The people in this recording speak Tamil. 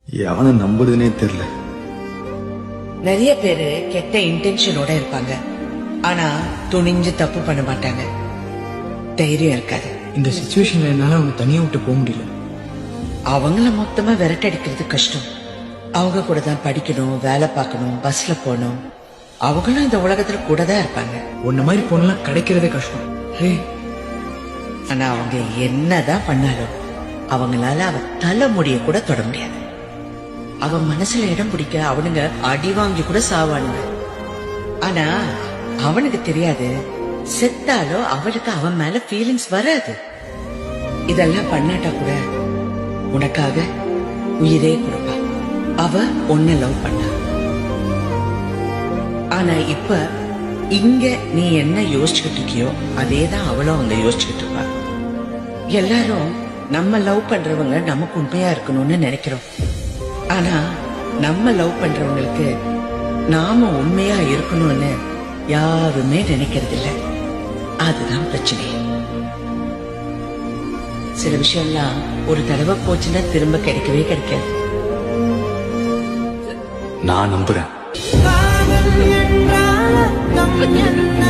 எவனை நம்புறதுனே தெரியல. நிறைய பேரு கெட்ட இன்டென்ஷனோட இருப்பாங்க, ஆனா துணிஞ்சு தப்பு பண்ண மாட்டாங்க. தைரியம் இருக்காது. இந்த சிச்சுவேஷன்ல என்னால அவங்க தனியா விட்டு போக முடியல. அவங்கள மொத்தமா விரட்டடிக்கிறது கஷ்டம். அவங்க கூட தான் படிக்கணும், வேலை பார்க்கணும், பஸ்ல போகணும். அவங்களும் இந்த உலகத்துல கூட தான் இருப்பாங்க. உன்ன மாதிரி பொண்ணெல்லாம் கிடைக்கிறதே கஷ்டம். ஆனா அவங்க என்னதான் பண்ணாலும் அவங்களால அவ தலைமுடிய கூட தொட முடியாது. அவ மனசுல இடம் பிடிக்க அவனுங்க அடி வாங்கி கூட சாவானுங்க. ஆனா அவனுக்கு தெரியாது, செத்தாலோ அவளுக்கு அவன் மேல ஃபீலிங்ஸ் வராது. இதெல்லாம் பண்ணாட்டா கூட உனக்காக உயிரே கொடுப்பா. அவ உன்னை லவ் பண்ண. ஆனா இப்ப இங்க நீ என்ன யோசிச்சுக்கிட்டு இருக்கியோ அதேதான் அவளும் அங்க யோசிச்சுக்கிட்டு இருப்பா. எல்லாரும் நம்ம லவ் பண்றவங்க நமக்கு உண்மையா இருக்கணும்னு நினைக்கிறோம். ஆனா நம்ம லவ் பண்றவங்களுக்கு நாம உண்மையா இருக்கணும்னு யாருமே நினைக்கிறது இல்ல. அதுதான் பிரச்சனை. சில விஷயம்லாம் ஒரு தடவை போச்சுன்னா திரும்ப கிடைக்கவே கிடைக்காது. நான் நம்புறேன். காதல் என்றால் நம் என்ன